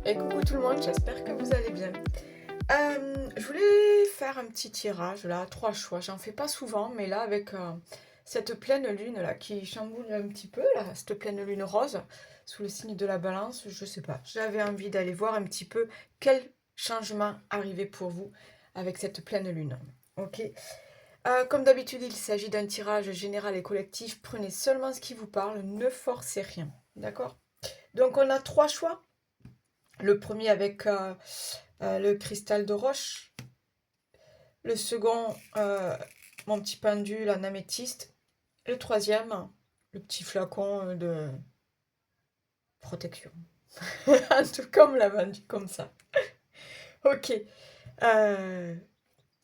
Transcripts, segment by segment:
Et coucou tout le monde, j'espère que vous allez bien. Je voulais faire un petit tirage, là, 3 choix. J'en fais pas souvent, mais là, avec cette pleine lune là qui chamboule un petit peu, là, cette pleine lune rose, sous le signe de la balance, je sais pas. J'avais envie d'aller voir un petit peu quel changement arrivait pour vous avec cette pleine lune. Ok. Comme d'habitude, il s'agit d'un tirage général et collectif. Prenez seulement ce qui vous parle, ne forcez rien. D'accord? Donc, on a 3 choix. Le premier avec le cristal de roche. Le second, mon petit pendule en améthyste. Le troisième, le petit flacon de protection. En tout cas, on me l'a vendu comme ça. Ok. Euh,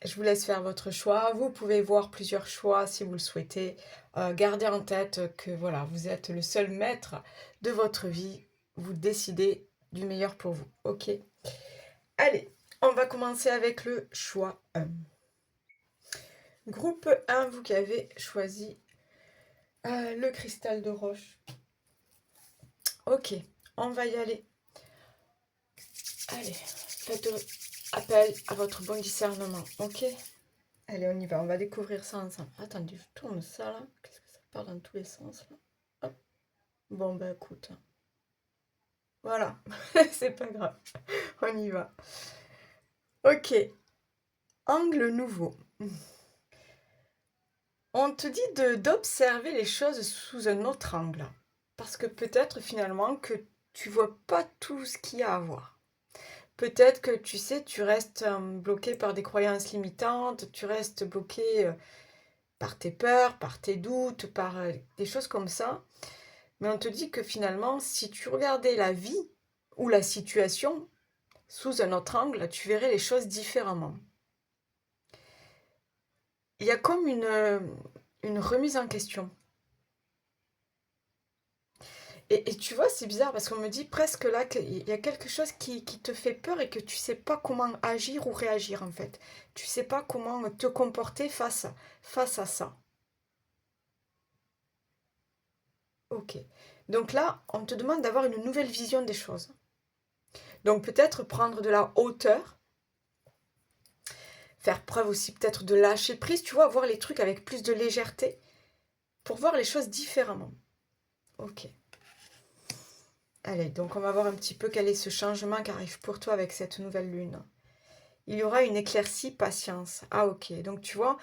je vous laisse faire votre choix. Vous pouvez voir plusieurs choix si vous le souhaitez. Gardez en tête que voilà, vous êtes le seul maître de votre vie. Vous décidez du meilleur pour vous. Ok. Allez, on va commencer avec le choix 1. Groupe 1, vous qui avez choisi le cristal de roche. Ok, on va y aller. Allez, faites appel à votre bon discernement, ok? Allez, on y va, on va découvrir ça ensemble. Attendez, je tourne ça là. Qu'est-ce que ça part dans tous les sens là? Hop. Bon, bah écoute. Voilà, c'est pas grave. On y va. Ok, angle nouveau. On te dit d'observer les choses sous un autre angle. Parce que peut-être finalement que tu vois pas tout ce qu'il y a à voir. Peut-être que tu sais, tu restes bloqué par des croyances limitantes, tu restes bloqué par tes peurs, par tes doutes, par des choses comme ça. Mais on te dit que finalement, si tu regardais la vie ou la situation sous un autre angle, tu verrais les choses différemment. Il y a comme une remise en question. Et tu vois, c'est bizarre parce qu'on me dit presque là qu'il y a quelque chose qui te fait peur et que tu sais pas comment agir ou réagir en fait. Tu sais pas comment te comporter face à ça. Ok. Donc là, on te demande d'avoir une nouvelle vision des choses. Donc peut-être prendre de la hauteur, faire preuve aussi peut-être de lâcher prise, tu vois, voir les trucs avec plus de légèreté pour voir les choses différemment. Ok. Allez, donc on va voir un petit peu quel est ce changement qui arrive pour toi avec cette nouvelle lune. Il y aura une éclaircie patience. Ah ok, donc tu vois,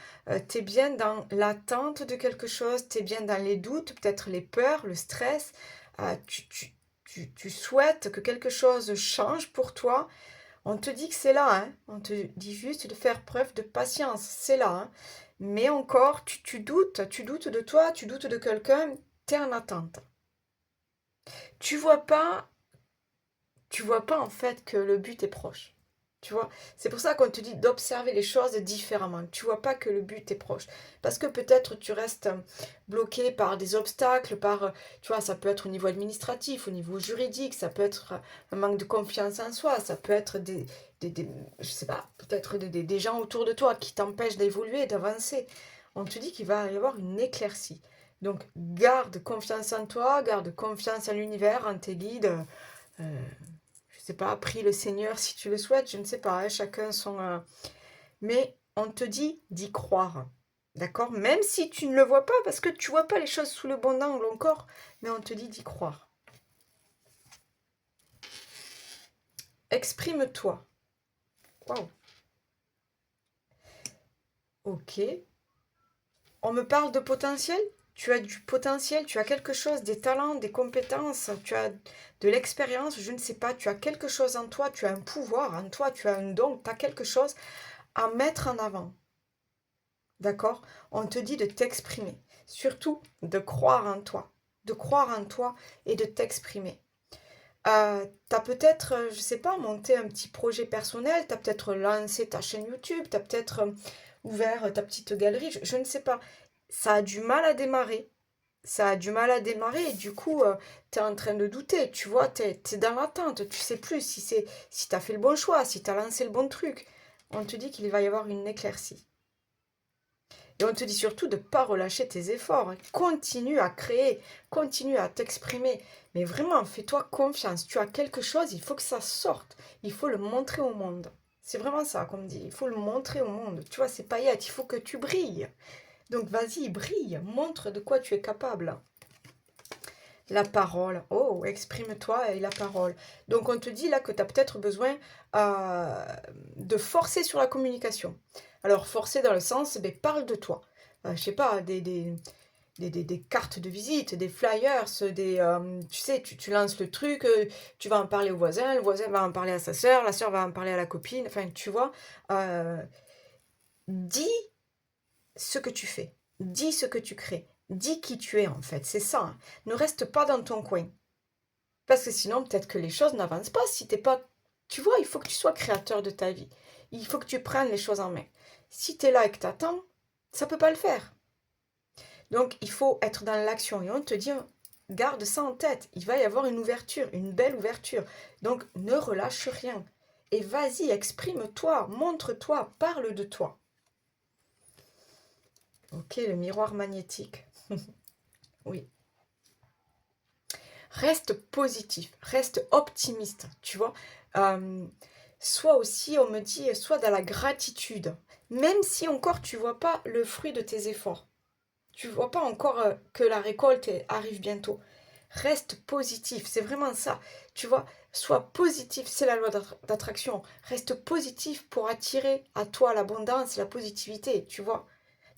tu es bien dans l'attente de quelque chose, tu es bien dans les doutes, peut-être les peurs, le stress. Tu souhaites que quelque chose change pour toi. On te dit que c'est là, hein. On te dit juste de faire preuve de patience, c'est là. Hein. Mais encore, tu doutes de toi, tu doutes de quelqu'un, tu es en attente. Tu vois pas, tu vois pas en fait que le but est proche. Tu vois, c'est pour ça qu'on te dit d'observer les choses différemment. Tu vois pas que le but est proche. Parce que peut-être tu restes bloqué par des obstacles, tu vois, ça peut être au niveau administratif, au niveau juridique, ça peut être un manque de confiance en soi, ça peut être je sais pas, peut-être des gens autour de toi qui t'empêchent d'évoluer, d'avancer. On te dit qu'il va y avoir une éclaircie. Donc, garde confiance en toi, garde confiance en l'univers, en tes guides. Euh, je sais pas, prie le Seigneur si tu le souhaites, je ne sais pas, hein, chacun son... Mais on te dit d'y croire, d'accord? Même si tu ne le vois pas, parce que tu vois pas les choses sous le bon angle encore, mais on te dit d'y croire. Exprime-toi. Waouh. Ok. On me parle de potentiel? Tu as du potentiel, tu as quelque chose, des talents, des compétences, tu as de l'expérience, je ne sais pas, tu as quelque chose en toi, tu as un pouvoir en toi, tu as un don, tu as quelque chose à mettre en avant. D'accord? On te dit de t'exprimer. Surtout de croire en toi. De croire en toi et de t'exprimer. Tu as peut-être, je sais pas, monté un petit projet personnel, tu as peut-être lancé ta chaîne YouTube, tu as peut-être ouvert ta petite galerie, je ne sais pas. Ça a du mal à démarrer. Ça a du mal à démarrer et du coup, tu es en train de douter, tu vois, tu es dans l'attente, tu sais plus si tu as fait le bon choix, si tu as lancé le bon truc. On te dit qu'il va y avoir une éclaircie. Et on te dit surtout de ne pas relâcher tes efforts. Hein. Continue à créer, continue à t'exprimer. Mais vraiment, fais-toi confiance. Tu as quelque chose, il faut que ça sorte. Il faut le montrer au monde. C'est vraiment ça qu'on me dit. Il faut le montrer au monde. Tu vois, c'est paillettes, il faut que tu brilles. Donc vas-y, brille. Montre de quoi tu es capable. La parole. Oh, exprime-toi et la parole. Donc, on te dit là que tu as peut-être besoin de forcer sur la communication. Alors, forcer dans le sens, ben, parle de toi. Je sais pas, des cartes de visite, des flyers, tu sais, tu lances le truc, tu vas en parler au voisin, le voisin va en parler à sa sœur, la sœur va en parler à la copine. Enfin, tu vois, dis ce que tu fais. Dis ce que tu crées. Dis qui tu es en fait. C'est ça. Hein. Ne reste pas dans ton coin. Parce que sinon, peut-être que les choses n'avancent pas. Si t'es pas... Tu vois, il faut que tu sois créateur de ta vie. Il faut que tu prennes les choses en main. Si tu es là et que tu attends, ça ne peut pas le faire. Donc, il faut être dans l'action. Et on te dit, garde ça en tête. Il va y avoir une ouverture, une belle ouverture. Donc, ne relâche rien. Et vas-y, exprime-toi, montre-toi, parle de toi. Ok, le miroir magnétique. Oui. Reste positif, reste optimiste, tu vois. Sois aussi, on me dit, sois dans la gratitude. Même si encore tu vois pas le fruit de tes efforts. Tu vois pas encore que la récolte arrive bientôt. Reste positif, c'est vraiment ça. Tu vois, sois positif, c'est la loi d'attraction. Reste positif pour attirer à toi l'abondance, la positivité, tu vois.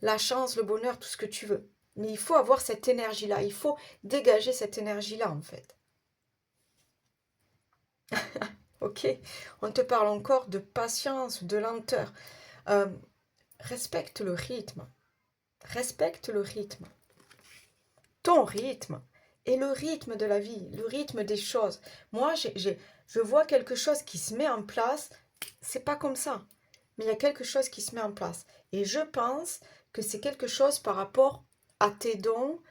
La chance, le bonheur, tout ce que tu veux. Mais il faut avoir cette énergie-là, il faut dégager cette énergie-là en fait. Ok? On te parle encore de patience, de lenteur. Euh, respecte le rythme. Respecte le rythme. Ton rythme et le rythme de la vie, le rythme des choses. Moi, je vois quelque chose qui se met en place. C'est pas comme ça. Mais il y a quelque chose qui se met en place. Et je pense que c'est quelque chose par rapport à tes dons,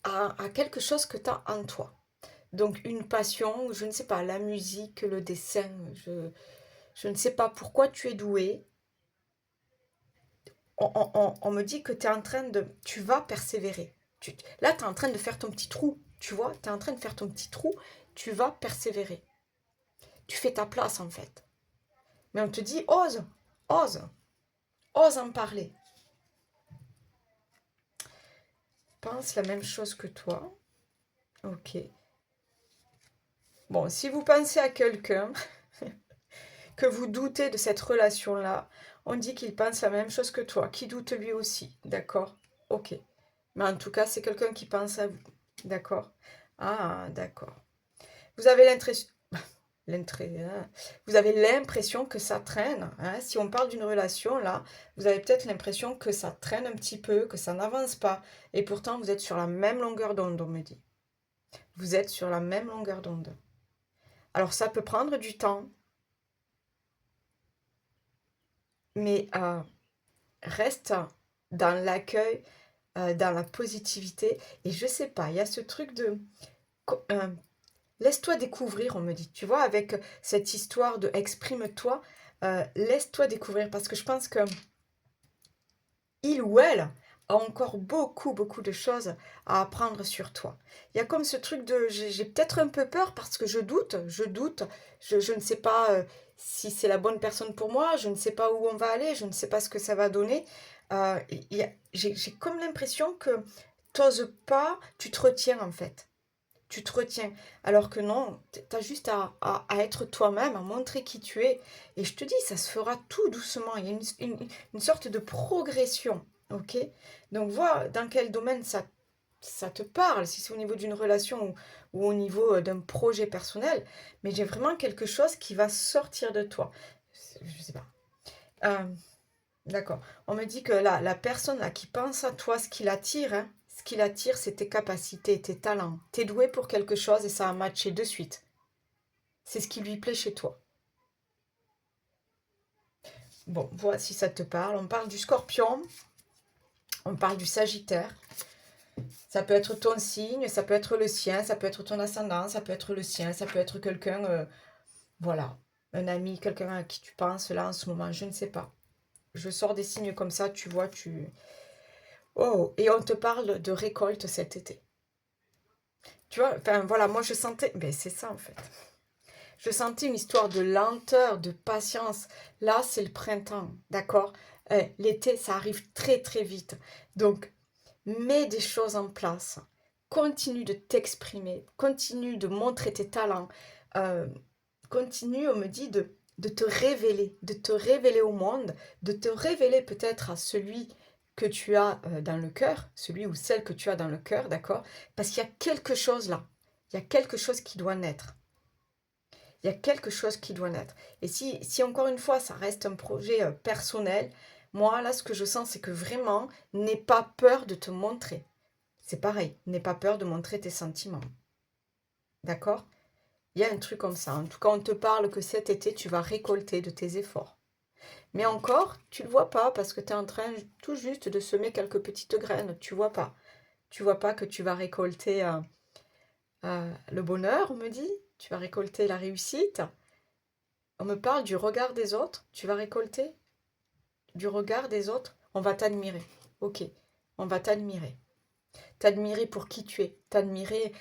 à quelque chose que tu as en toi. Donc une passion, je ne sais pas, la musique, le dessin, je ne sais pas pourquoi tu es doué. On me dit que tu es en train de... Tu vas persévérer. Là, tu es en train de faire ton petit trou. Tu vois, tu es en train de faire ton petit trou. Tu vas persévérer. Tu fais ta place, en fait. Mais on te dit, ose, ose, ose en parler. Pense la même chose que toi. Ok. Bon, si vous pensez à quelqu'un, que vous doutez de cette relation-là, on dit qu'il pense la même chose que toi, qui doute lui aussi, d'accord? Ok. Mais en tout cas, c'est quelqu'un qui pense à vous, d'accord? Ah, d'accord. Vous avez vous avez l'impression que ça traîne. Hein? Si on parle d'une relation, là, vous avez peut-être l'impression que ça traîne un petit peu, que ça n'avance pas. Et pourtant, vous êtes sur la même longueur d'onde, on me dit. Vous êtes sur la même longueur d'onde. Alors, ça peut prendre du temps, mais reste dans l'accueil, dans la positivité. Et je sais pas, il y a ce truc de... laisse-toi découvrir, on me dit. Tu vois, avec cette histoire de exprime-toi, laisse-toi découvrir. Parce que je pense que il ou elle a encore beaucoup, beaucoup de choses à apprendre sur toi. Il y a comme ce truc de... J'ai peut-être un peu peur parce que je doute. Je ne sais pas si c'est la bonne personne pour moi, je ne sais pas où on va aller, je ne sais pas ce que ça va donner. J'ai comme l'impression que t'oses pas, tu te retiens en fait. Tu te retiens. Alors que non, tu as juste à être toi-même, à montrer qui tu es. Et je te dis, ça se fera tout doucement. Il y a une sorte de progression. Ok? Donc, vois dans quel domaine ça te parle, si c'est au niveau d'une relation ou au niveau d'un projet personnel. Mais j'ai vraiment quelque chose qui va sortir de toi. Je sais pas. Euh, d'accord. On me dit que la personne là qui pense à toi, ce qui l'attire, c'est tes capacités, tes talents. T'es doué pour quelque chose et ça a matché de suite. C'est ce qui lui plaît chez toi. Bon, voilà si ça te parle. On parle du scorpion, on parle du sagittaire. Ça peut être ton signe, ça peut être le sien, ça peut être ton ascendant, ça peut être le sien, ça peut être quelqu'un, voilà, un ami, quelqu'un à qui tu penses là en ce moment, je ne sais pas. je sors des signes comme ça, tu vois, Oh, et on te parle de récolte cet été. Tu vois, enfin voilà, moi je sentais... Ben c'est ça en fait. Je sentais une histoire de lenteur, de patience. Là, c'est le printemps, d'accord? L'été, ça arrive très très vite. Donc, mets des choses en place. Continue de t'exprimer. Continue de montrer tes talents. Euh, continue, on me dit, de te révéler au monde, de te révéler peut-être à celui que tu as dans le cœur, celui ou celle que tu as dans le cœur, d'accord? Parce qu'il y a quelque chose là. Il y a quelque chose qui doit naître. Il y a quelque chose qui doit naître. Et si encore une fois, ça reste un projet personnel, moi, là, ce que je sens, c'est que vraiment, n'aie pas peur de te montrer. C'est pareil, n'aie pas peur de montrer tes sentiments. D'accord? Il y a un truc comme ça. En tout cas, on te parle que cet été, tu vas récolter de tes efforts. Mais encore, tu ne le vois pas parce que tu es en train tout juste de semer quelques petites graines. Tu vois pas. Tu vois pas que tu vas récolter le bonheur, on me dit. Tu vas récolter la réussite. On me parle du regard des autres. Tu vas récolter du regard des autres. On va t'admirer. Ok, on va t'admirer. T'admirer pour qui tu es. T'admirer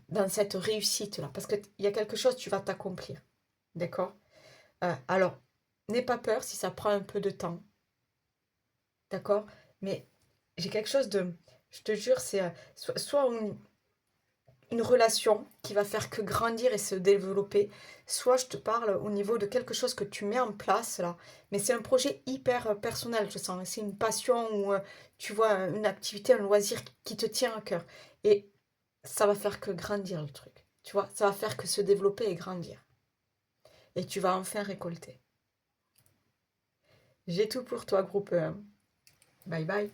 dans cette réussite-là. Parce qu'il y a quelque chose, tu vas t'accomplir. D'accord? Alors, n'aie pas peur si ça prend un peu de temps. D'accord? Mais j'ai quelque chose de... Je te jure, c'est soit une relation qui va faire que grandir et se développer, soit je te parle au niveau de quelque chose que tu mets en place là. Mais c'est un projet hyper personnel, je sens. C'est une passion ou, tu vois, une activité, un loisir qui te tient à cœur. Et ça va faire que grandir le truc. Tu vois, ça va faire que se développer et grandir. Et tu vas enfin récolter. J'ai tout pour toi, groupe 1. Bye bye.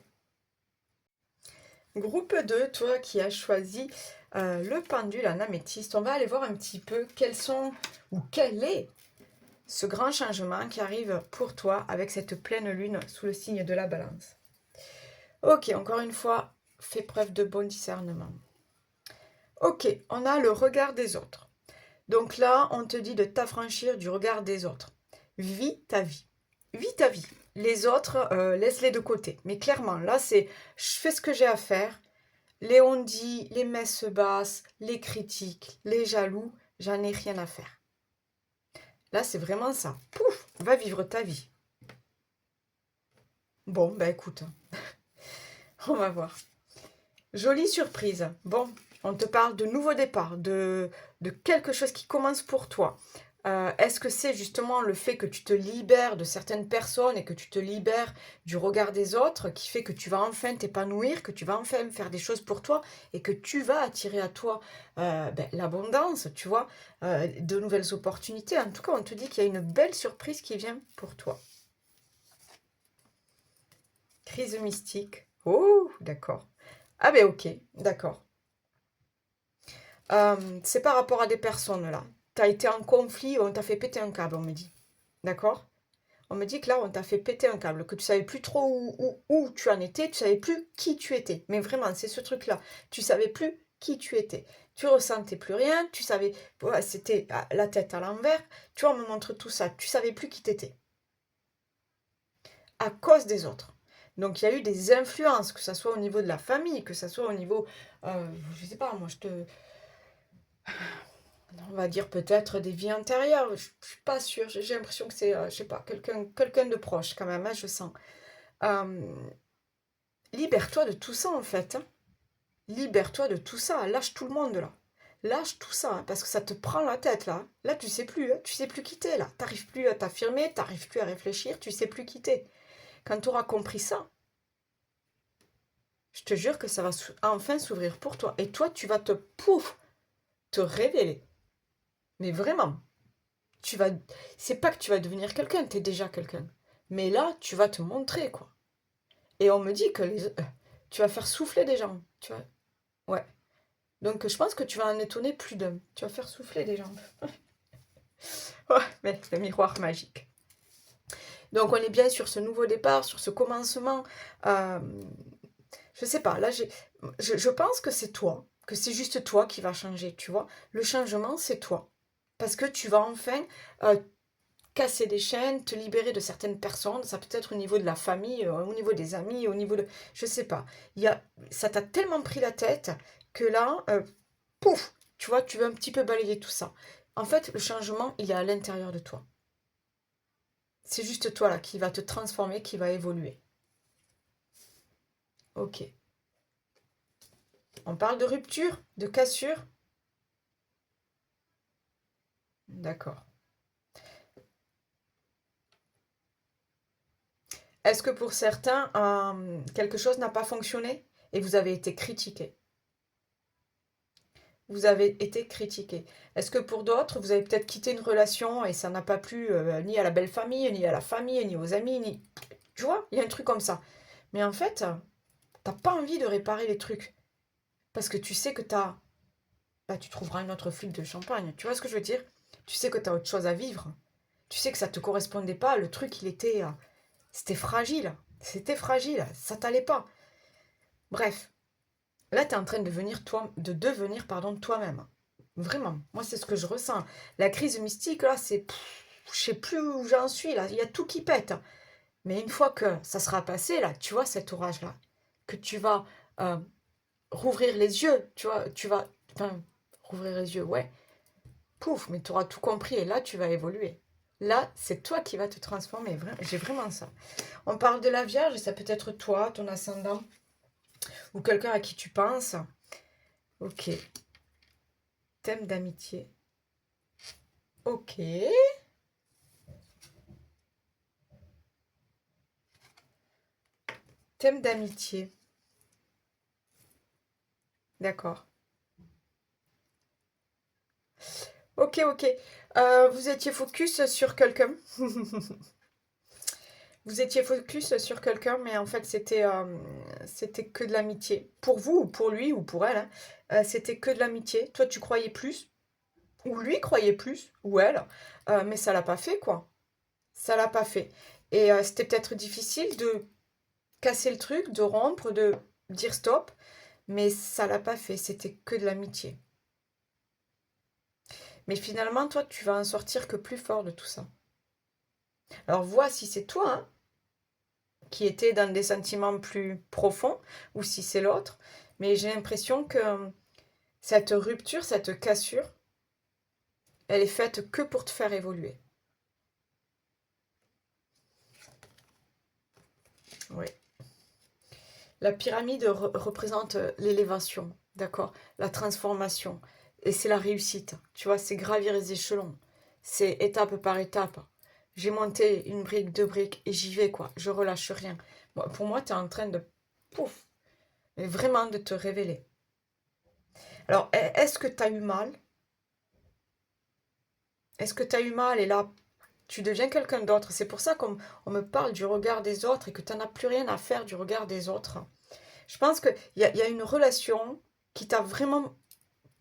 Groupe 2, toi qui as choisi le pendule en améthyste, on va aller voir un petit peu quels sont ou quel est ce grand changement qui arrive pour toi avec cette pleine lune sous le signe de la balance. Ok, encore une fois, fais preuve de bon discernement. Ok, on a le regard des autres. Donc là, on te dit de t'affranchir du regard des autres. Vis ta vie. Vis ta vie. Les autres, laisse-les de côté. Mais clairement, là, c'est je fais ce que j'ai à faire. Les on-dit, les messes basses, les critiques, les jaloux, j'en ai rien à faire. Là, c'est vraiment ça. Pouf, va vivre ta vie. Bon, bah écoute, on va voir. Jolie surprise. Bon, on te parle de nouveau départ, de quelque chose qui commence pour toi. Est-ce que c'est justement le fait que tu te libères de certaines personnes et que tu te libères du regard des autres qui fait que tu vas enfin t'épanouir, que tu vas enfin faire des choses pour toi et que tu vas attirer à toi l'abondance, tu vois, de nouvelles opportunités. En tout cas, on te dit qu'il y a une belle surprise qui vient pour toi. Crise mystique. Oh, d'accord. Ah ben ok, d'accord. C'est par rapport à des personnes là. Tu as été en conflit, on t'a fait péter un câble, on me dit. D'accord? On me dit que là, on t'a fait péter un câble, que tu savais plus trop où tu en étais, tu savais plus qui tu étais. Mais vraiment, c'est ce truc-là. Tu savais plus qui tu étais. Tu ressentais plus rien, tu savais, ouais, c'était la tête à l'envers. Tu vois, on me montre tout ça. Tu savais plus qui t'étais. À cause des autres. Donc il y a eu des influences, que ce soit au niveau de la famille, que ce soit au niveau, je sais pas, moi je te, on va dire peut-être des vies antérieures, je suis pas sûre, j'ai l'impression que c'est, je sais pas, quelqu'un de proche quand même, hein, je sens. Euh, libère-toi de tout ça en fait, hein. Libère-toi de tout ça, lâche tout le monde là. Lâche tout ça, hein, parce que ça te prend la tête là. Là tu sais plus, hein, tu sais plus qui t'es là. T'arrives plus à t'affirmer, t'arrives plus à réfléchir, tu sais plus qui t'es. Quand tu auras compris ça, je te jure que ça va enfin s'ouvrir pour toi. Et toi, tu vas te révéler. Mais vraiment, tu vas... C'est pas que tu vas devenir quelqu'un, tu es déjà quelqu'un. Mais là, tu vas te montrer, quoi. Et on me dit que tu vas faire souffler des gens. Tu vois. Ouais. Donc, je pense que tu vas en étonner plus d'un. Tu vas faire souffler des gens. Ouais, mais le miroir magique. Donc, on est bien sur ce nouveau départ, sur ce commencement. Je sais pas, là, je pense que c'est toi, que c'est juste toi qui va changer, tu vois. Le changement, c'est toi. Parce que tu vas enfin casser des chaînes, te libérer de certaines personnes. Ça peut être au niveau de la famille, au niveau des amis, au niveau de... Je sais pas. Ça t'a tellement pris la tête que là, pouf, tu vois, tu veux un petit peu balayer tout ça. En fait, le changement, il est à l'intérieur de toi. C'est juste toi là qui va te transformer, qui va évoluer. Ok. On parle de rupture, de cassure. D'accord. Est-ce que pour certains, quelque chose n'a pas fonctionné et vous avez été critiqué? Vous avez été critiqué. Est-ce que pour d'autres, vous avez peut-être quitté une relation et ça n'a pas plu ni à la belle famille, ni à la famille, ni aux amis, ni... Tu vois, il y a un truc comme ça. Mais en fait, t'as pas envie de réparer les trucs. Parce que tu sais que t'as... Bah, tu trouveras une autre flûte de champagne. Tu vois ce que je veux dire? Tu sais que t'as autre chose à vivre. Tu sais que ça te correspondait pas. Le truc, il était... c'était fragile. C'était fragile. Ça t'allait pas. Bref. Là, tu es en train de devenir pardon, toi-même. Vraiment. Moi, c'est ce que je ressens. La crise mystique, là, c'est... Je sais plus où j'en suis, là. Il y a tout qui pète. Mais une fois que ça sera passé, là, tu vois, cet orage-là, que tu vas euh, rouvrir les yeux, tu vois, tu vas... Enfin, rouvrir les yeux, ouais. Pouf, mais tu auras tout compris et là, tu vas évoluer. Là, c'est toi qui vas te transformer. J'ai vraiment ça. On parle de la Vierge, ça peut être toi, ton ascendant, ou quelqu'un à qui tu penses. Ok. Thème d'amitié. Ok. Thème d'amitié. D'accord. Ok, ok. Vous étiez focus sur quelqu'un. Vous étiez focus sur quelqu'un, mais en fait, c'était que de l'amitié. Pour vous, ou pour lui, ou pour elle, hein. C'était que de l'amitié. Toi, tu croyais plus, ou lui croyait plus, ou elle, mais ça l'a pas fait, quoi. Ça l'a pas fait. Et c'était peut-être difficile de casser le truc, de rompre, de dire stop, mais ça l'a pas fait. C'était que de l'amitié. Mais finalement, toi, tu vas en sortir que plus fort de tout ça. Alors, vois si c'est toi hein, qui étais dans des sentiments plus profonds ou si c'est l'autre. Mais j'ai l'impression que cette rupture, cette cassure, elle est faite que pour te faire évoluer. Oui. La pyramide représente l'élévation, d'accord? La transformation. Et c'est la réussite. Tu vois, c'est gravir les échelons. C'est étape par étape. J'ai monté une brique, deux briques et j'y vais, quoi. Je relâche rien. Bon, pour moi, tu es en train de, pouf, mais vraiment de te révéler. Alors, est-ce que tu as eu mal? Est-ce que tu as eu mal et là, tu deviens quelqu'un d'autre? C'est pour ça qu'on me parle du regard des autres et que tu n'en as plus rien à faire du regard des autres. Je pense qu'il y a une relation qui t'a vraiment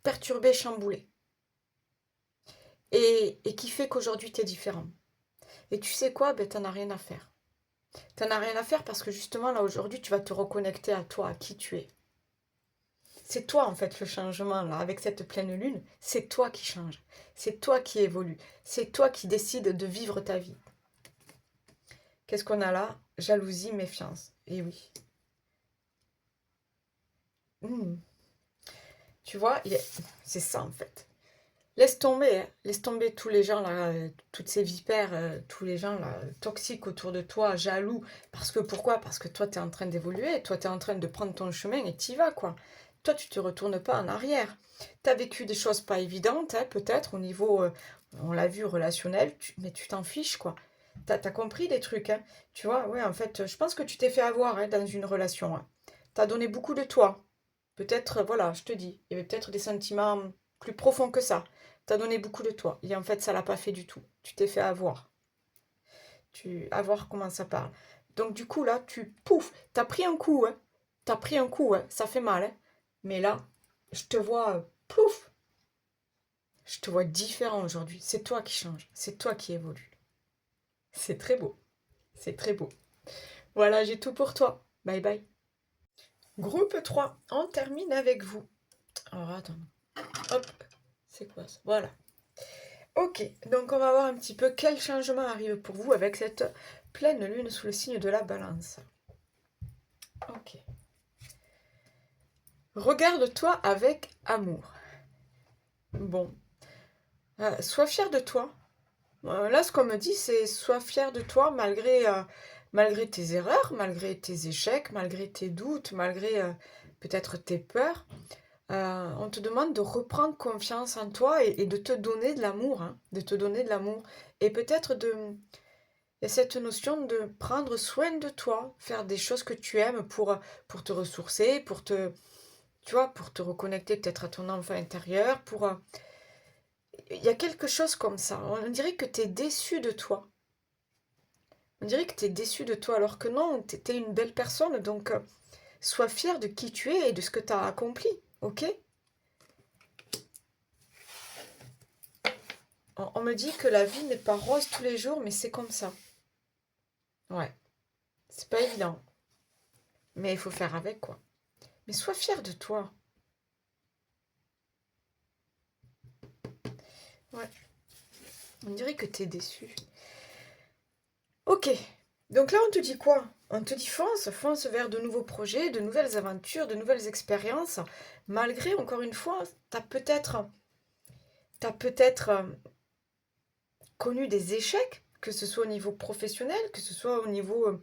perturbé, chamboulé. Et qui fait qu'aujourd'hui, tu es différent. Et tu sais quoi? Ben, tu n'en as rien à faire. Tu n'en as rien à faire parce que justement, là, aujourd'hui, tu vas te reconnecter à toi, à qui tu es. C'est toi, en fait, le changement, là, avec cette pleine lune. C'est toi qui change. C'est toi qui évolue. C'est toi qui décides de vivre ta vie. Qu'est-ce qu'on a là? Jalousie, méfiance. Et oui. Hmm. Tu vois, c'est ça, en fait. Laisse tomber tous les gens là, toutes ces vipères, tous les gens là, toxiques autour de toi, jaloux. Parce que pourquoi? Parce que toi, tu es en train d'évoluer, toi, tu es en train de prendre ton chemin et tu y vas, quoi. Toi, tu te retournes pas en arrière. Tu as vécu des choses pas évidentes, hein, peut-être, au niveau, on l'a vu, relationnel, mais tu t'en fiches, quoi. T'as compris des trucs, hein. Tu vois, ouais, en fait, je pense que tu t'es fait avoir hein, dans une relation. Hein. Tu as donné beaucoup de toi. Peut-être, voilà, je te dis, il y avait peut-être des sentiments plus profonds que ça. T'as donné beaucoup de toi. Et en fait, ça l'a pas fait du tout. Tu t'es fait avoir. Avoir comment ça parle. Donc du coup, là, pouf, t'as pris un coup, hein. T'as pris un coup, hein. Ça fait mal, hein. Mais là, je te vois, pouf, je te vois différent aujourd'hui. C'est toi qui change. C'est toi qui évolue. C'est très beau. C'est très beau. Voilà, j'ai tout pour toi. Bye bye. Groupe 3, on termine avec vous. Alors attends. Hop, c'est quoi ça? Voilà. Ok, donc on va voir un petit peu quel changement arrive pour vous avec cette pleine lune sous le signe de la balance. Ok. Regarde-toi avec amour. Bon, sois fier de toi. Là, ce qu'on me dit, c'est sois fier de toi malgré tes erreurs, malgré tes échecs, malgré tes doutes, malgré peut-être tes peurs. On te demande de reprendre confiance en toi et de te donner de l'amour, hein, de te donner de l'amour. Et peut-être il y a cette notion de prendre soin de toi, faire des choses que tu aimes pour te ressourcer, tu vois, pour te reconnecter peut-être à ton enfant intérieur, il y a quelque chose comme ça. On dirait que tu es déçu de toi. On dirait que tu es déçu de toi, alors que non, tu es une belle personne, donc sois fier de qui tu es et de ce que tu as accompli, ok? On me dit que la vie n'est pas rose tous les jours, mais c'est comme ça. Ouais, c'est pas évident, mais il faut faire avec, quoi. Mais sois fier de toi. Ouais, on dirait que tu es déçu. Ok, donc là on te dit quoi? On te dit fonce, fonce vers de nouveaux projets, de nouvelles aventures, de nouvelles expériences, malgré, encore une fois, t'as peut-être connu des échecs, que ce soit au niveau professionnel, que ce soit au niveau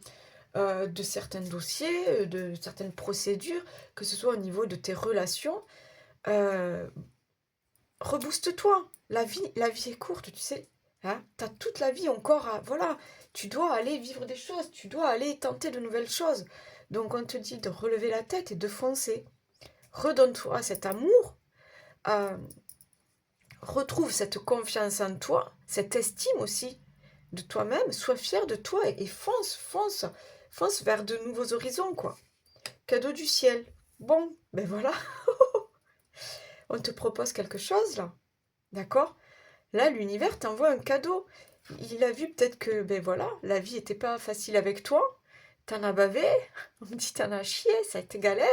de certains dossiers, de certaines procédures, que ce soit au niveau de tes relations. Euh, Rebooste-toi. La vie est courte, tu sais. Hein, t'as toute la vie encore à... Voilà, tu dois aller vivre des choses, tu dois aller tenter de nouvelles choses. Donc on te dit de relever la tête et de foncer. Redonne-toi cet amour, euh, retrouve cette confiance en toi, cette estime aussi de toi-même, sois fier de toi et fonce, fonce, fonce vers de nouveaux horizons, quoi. Cadeau du ciel. Bon, ben voilà, on te propose quelque chose là, d'accord? Là, l'univers t'envoie un cadeau. Il a vu peut-être que, ben voilà, la vie était pas facile avec toi. T'en as bavé, on me dit t'en as chié, ça a été galère.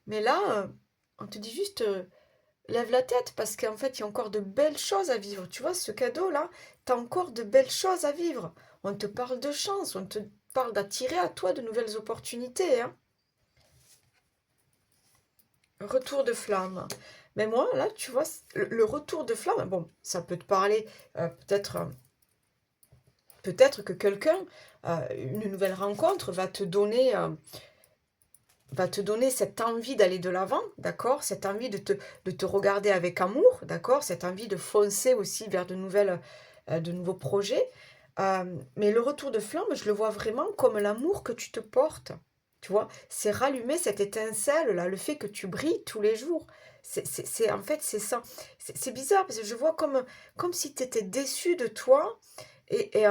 Mais là, on te dit juste, lève la tête parce qu'en fait, il y a encore de belles choses à vivre. Tu vois, ce cadeau-là, t'as encore de belles choses à vivre. On te parle de chance, on te parle d'attirer à toi de nouvelles opportunités, hein. Retour de flamme. Mais moi, là, tu vois, le retour de flamme, bon, ça peut te parler peut-être que quelqu'un, une nouvelle rencontre va te donner cette envie d'aller de l'avant, d'accord? Cette envie de te regarder avec amour, d'accord? Cette envie de foncer aussi vers de nouveaux projets. Mais le retour de flamme, je le vois vraiment comme l'amour que tu te portes. Tu vois, c'est rallumer cette étincelle-là, le fait que tu brilles tous les jours. En fait, c'est ça. C'est bizarre parce que je vois comme si tu étais déçu de toi et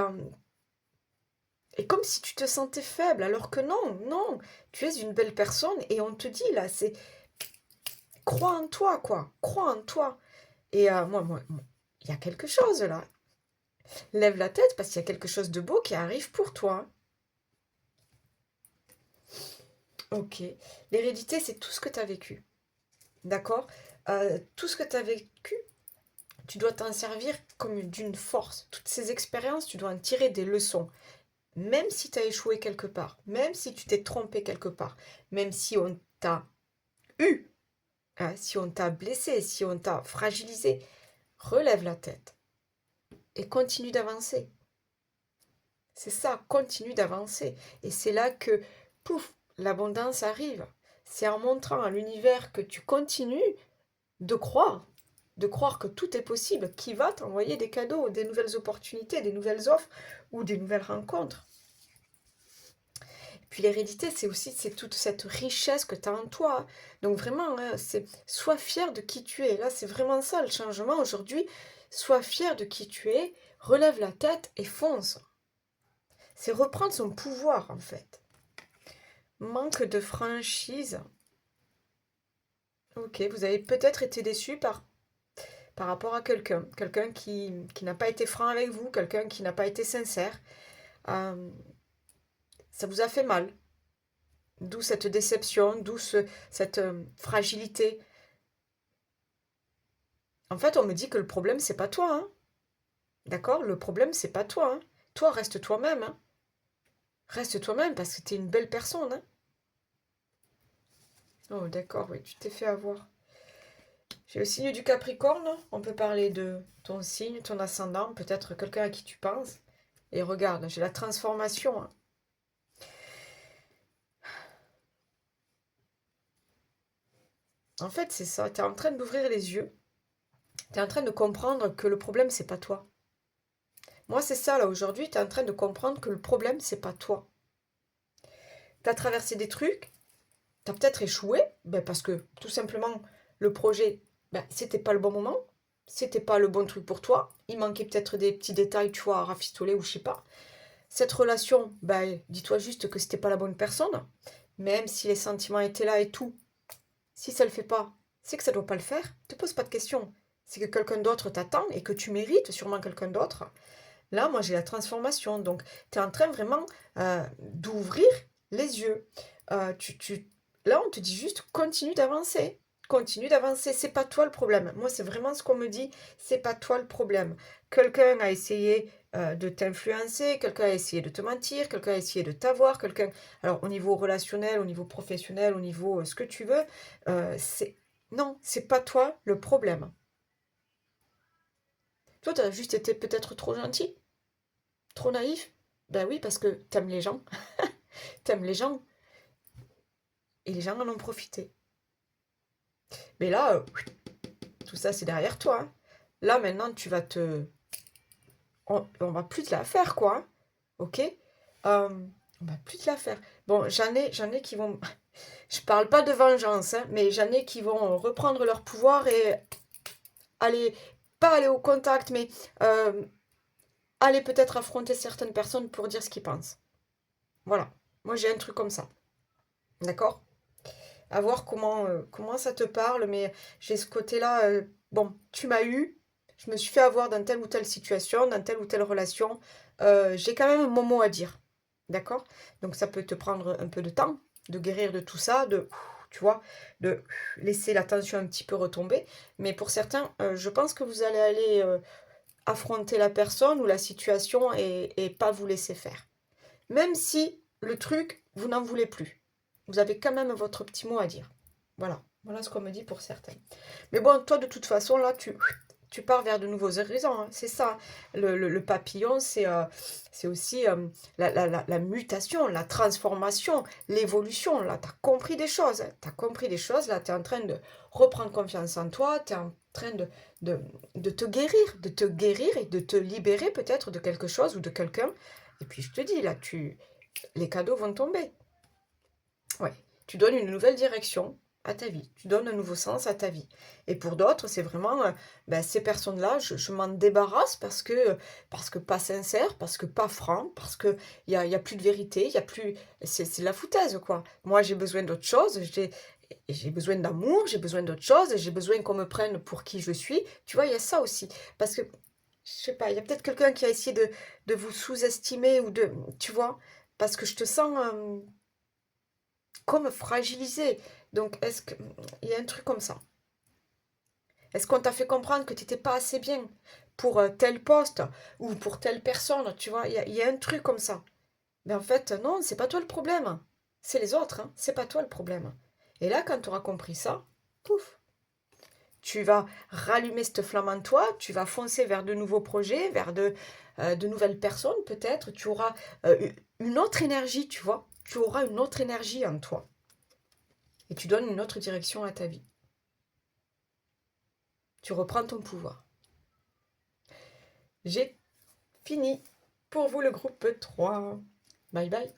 comme si tu te sentais faible, alors que non, non, tu es une belle personne et on te dit là, c'est crois en toi, quoi, crois en toi. Et il y a quelque chose là. Lève la tête parce qu'il y a quelque chose de beau qui arrive pour toi. Ok. L'hérédité, c'est tout ce que tu as vécu. D'accord? Tout ce que tu as vécu, tu dois t'en servir comme d'une force. Toutes ces expériences, tu dois en tirer des leçons. Même si tu as échoué quelque part, même si tu t'es trompé quelque part, même si on t'a eu, hein, si on t'a blessé, si on t'a fragilisé, relève la tête et continue d'avancer. C'est ça, continue d'avancer. Et c'est là que, pouf, l'abondance arrive. C'est en montrant à l'univers que tu continues de croire que tout est possible, qui va t'envoyer des cadeaux, des nouvelles opportunités, des nouvelles offres ou des nouvelles rencontres. Puis l'hérédité, c'est toute cette richesse que tu as en toi. Donc vraiment, hein, sois fier de qui tu es. Là, c'est vraiment ça le changement aujourd'hui. Sois fier de qui tu es, relève la tête et fonce. C'est reprendre son pouvoir en fait. Manque de franchise. Ok, vous avez peut-être été déçu par rapport à quelqu'un qui n'a pas été franc avec vous, quelqu'un qui n'a pas été sincère. Euh, Ça vous a fait mal. D'où cette déception, cette fragilité. En fait, on me dit que le problème, c'est pas toi, hein. D'accord? Le problème, c'est pas toi, hein. Toi, reste toi-même, hein. Reste toi-même parce que tu es une belle personne, hein. Oh, d'accord, oui, tu t'es fait avoir. J'ai le signe du Capricorne. On peut parler de ton signe, ton ascendant, peut-être quelqu'un à qui tu penses. Et regarde, j'ai la transformation, hein. En fait, c'est ça. Tu es en train d'ouvrir les yeux. Tu es en train de comprendre que le problème, c'est pas toi. Moi, c'est ça, là, aujourd'hui. Tu es en train de comprendre que le problème, c'est pas toi. Tu as traversé des trucs. Tu as peut-être échoué. Ben, parce que, tout simplement, le projet, ben, c'était pas le bon moment. C'était pas le bon truc pour toi. Il manquait peut-être des petits détails, tu vois, à rafistoler ou je sais pas. Cette relation, ben, dis-toi juste que c'était pas la bonne personne. Même si les sentiments étaient là et tout. Si ça le fait pas, c'est que ça doit pas le faire. Ne te pose pas de questions. C'est que quelqu'un d'autre t'attend et que tu mérites sûrement quelqu'un d'autre. Là, moi, j'ai la transformation. Donc, tu es en train vraiment d'ouvrir les yeux. Là, on te dit juste continue d'avancer. Continue d'avancer. C'est pas toi le problème. Moi, c'est vraiment ce qu'on me dit. C'est pas toi le problème. Quelqu'un a essayé de t'influencer. Quelqu'un a essayé de te mentir. Quelqu'un a essayé de t'avoir. Alors, au niveau relationnel, au niveau professionnel, au niveau ce que tu veux, c'est. Non, c'est pas toi le problème. Toi, tu as juste été peut-être trop gentil. Trop naïf? Ben oui, parce que t'aimes les gens. T'aimes les gens. Et les gens en ont profité. Mais là, tout ça, c'est derrière toi, hein. Là, maintenant, tu vas te... On va plus te la faire, quoi, hein. Ok? On va plus te la faire. Bon, j'en ai qui vont... Je parle pas de vengeance, hein, mais j'en ai qui vont reprendre leur pouvoir et aller... Pas aller au contact, mais aller peut-être affronter certaines personnes pour dire ce qu'ils pensent. Voilà. Moi, j'ai un truc comme ça. D'accord? À voir comment ça te parle, mais j'ai ce côté-là. Bon, tu m'as eu, je me suis fait avoir dans telle ou telle situation, dans telle ou telle relation. J'ai quand même mon mot à dire. D'accord? Donc ça peut te prendre un peu de temps de guérir de tout ça, tu vois, de laisser la tension un petit peu retomber. Mais pour certains, je pense que vous allez aller affronter la personne ou la situation et pas vous laisser faire. Même si le truc, vous n'en voulez plus. Vous avez quand même votre petit mot à dire. Voilà. Voilà ce qu'on me dit pour certains. Mais bon, toi, de toute façon, là, tu pars vers de nouveaux horizons, hein. C'est ça. Le papillon, c'est aussi la mutation, la transformation, l'évolution. Là, tu as compris des choses, hein. Tu as compris des choses. Là, tu es en train de reprendre confiance en toi. Tu es en train de, de te guérir et de te libérer peut-être de quelque chose ou de quelqu'un. Et puis, je te dis, là, les cadeaux vont tomber. Ouais. Tu donnes une nouvelle direction à ta vie. Tu donnes un nouveau sens à ta vie. Et pour d'autres, c'est vraiment, ben, ces personnes-là, je m'en débarrasse parce que pas sincère, parce que pas franc, parce que y a plus de vérité, il y a plus, c'est de la foutaise, quoi. Moi, j'ai besoin d'autre chose, j'ai besoin d'amour, j'ai besoin d'autre chose, j'ai besoin qu'on me prenne pour qui je suis. Tu vois, il y a ça aussi. Parce que, je sais pas, il y a peut-être quelqu'un qui a essayé de vous sous-estimer ou de, tu vois, parce que je te sens comme fragilisé. Donc, est-ce qu'il y a un truc comme ça? Est-ce qu'on t'a fait comprendre que tu n'étais pas assez bien pour tel poste ou pour telle personne? Tu vois, il y a un truc comme ça. Mais en fait, non, c'est pas toi le problème. C'est les autres, hein. C'est pas toi le problème. Et là, quand tu auras compris ça, pouf, tu vas rallumer cette flamme en toi, tu vas foncer vers de nouveaux projets, vers de nouvelles personnes peut-être. Tu auras une autre énergie, tu vois. Tu auras une autre énergie en toi. Et tu donnes une autre direction à ta vie. Tu reprends ton pouvoir. J'ai fini pour vous le groupe 3. Bye bye.